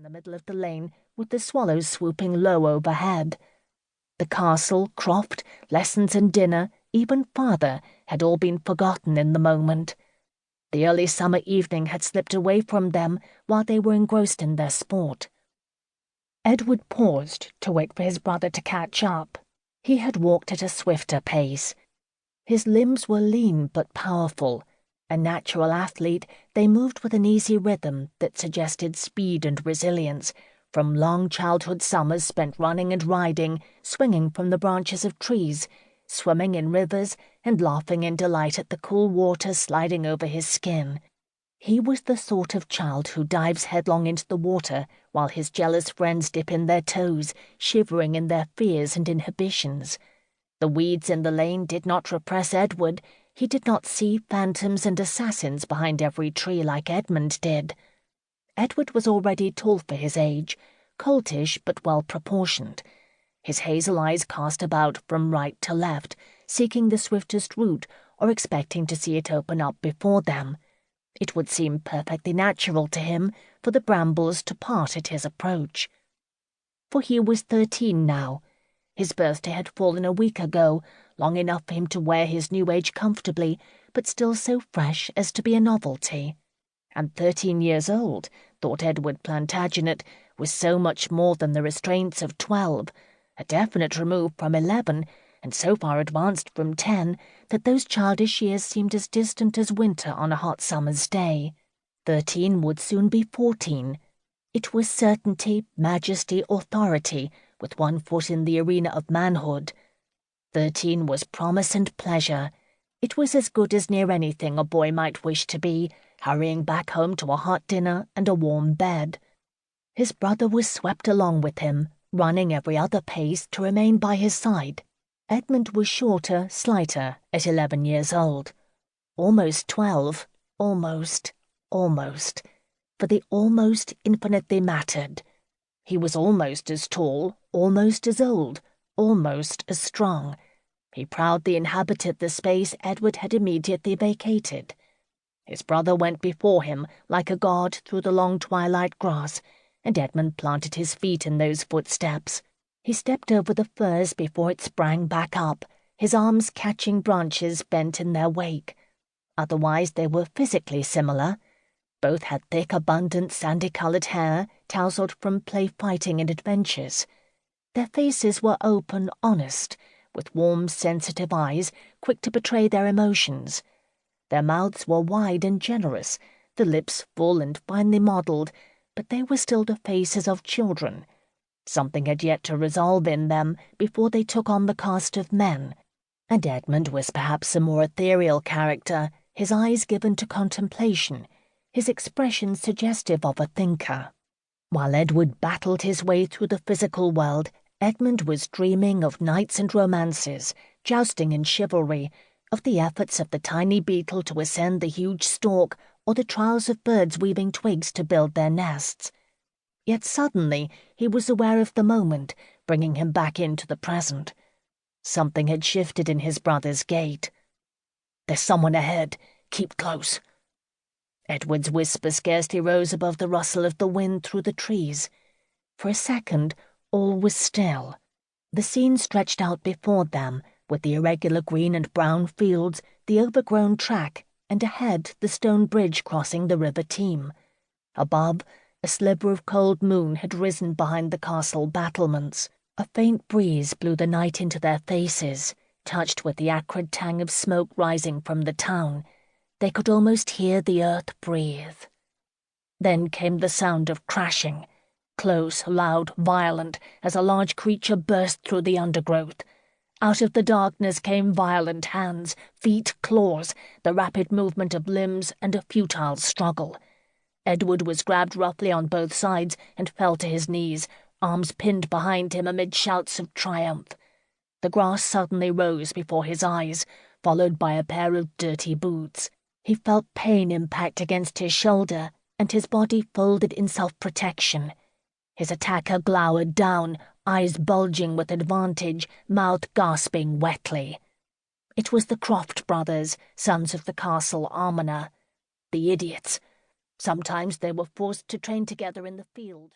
the middle of the lane, with the swallows swooping low overhead. The castle, croft, lessons and dinner, even father, had all been forgotten in the moment. The early summer evening had slipped away from them while they were engrossed in their sport. Edward paused to wait for his brother to catch up. He had walked at a swifter pace. His limbs were lean but powerful. A natural athlete, they moved with an easy rhythm that suggested speed and resilience, from long childhood summers spent running and riding, swinging from the branches of trees, swimming in rivers, and laughing in delight at the cool water sliding over his skin. He was the sort of child who dives headlong into the water while his jealous friends dip in their toes, shivering in their fears and inhibitions. The weeds in the lane did not repress Edward. He did not see phantoms and assassins behind every tree like Edmund did. Edward was already tall for his age, coltish but well-proportioned. His hazel eyes cast about from right to left, seeking the swiftest route or expecting to see it open up before them. It would seem perfectly natural to him for the brambles to part at his approach. For he was 13 now. His birthday had fallen a week ago, long enough for him to wear his new age comfortably, but still so fresh as to be a novelty. And 13 years old, thought Edward Plantagenet, was so much more than the restraints of 12, a definite remove from 11, and so far advanced from 10, that those childish years seemed as distant as winter on a hot summer's day. 13 would soon be 14. It was certainty, majesty, authority, with one foot in the arena of manhood. 13 was promise and pleasure. It was as good as near anything a boy might wish to be, hurrying back home to a hot dinner and a warm bed. His brother was swept along with him, running every other pace to remain by his side. Edmund was shorter, slighter, at 11 years old. Almost 12, almost, for the almost infinitely mattered. He was almost as tall, almost as old, almost as strong. He proudly inhabited the space Edward had immediately vacated. His brother went before him like a god through the long twilight grass, and Edmund planted his feet in those footsteps. He stepped over the furze before it sprang back up, his arms catching branches bent in their wake. Otherwise they were physically similar. Both had thick, abundant, sandy-coloured hair, tousled from play fighting and adventures. Their faces were open, honest, with warm, sensitive eyes, quick to betray their emotions. Their mouths were wide and generous, the lips full and finely modelled, but they were still the faces of children. Something had yet to resolve in them before they took on the cast of men, and Edmund was perhaps a more ethereal character, his eyes given to contemplation, his expression suggestive of a thinker. While Edward battled his way through the physical world, Edmund was dreaming of knights and romances, jousting and chivalry, of the efforts of the tiny beetle to ascend the huge stalk, or the trials of birds weaving twigs to build their nests. Yet suddenly he was aware of the moment, bringing him back into the present. Something had shifted in his brother's gait. "There's someone ahead. Keep close." Edward's whisper scarcely rose above the rustle of the wind through the trees. For a second, all was still. The scene stretched out before them, with the irregular green and brown fields, the overgrown track, and ahead the stone bridge crossing the River Teme. Above, a sliver of cold moon had risen behind the castle battlements. A faint breeze blew the night into their faces, touched with the acrid tang of smoke rising from the town. They could almost hear the earth breathe. Then came the sound of crashing, close, loud, violent, as a large creature burst through the undergrowth. Out of the darkness came violent hands, feet, claws, the rapid movement of limbs, and a futile struggle. Edward was grabbed roughly on both sides and fell to his knees, arms pinned behind him amid shouts of triumph. The grass suddenly rose before his eyes, followed by a pair of dirty boots. He felt pain impact against his shoulder, and his body folded in self-protection. His attacker glowered down, eyes bulging with advantage, mouth gasping wetly. It was the Croft brothers, sons of the castle almoner. The idiots. Sometimes they were forced to train together in the field.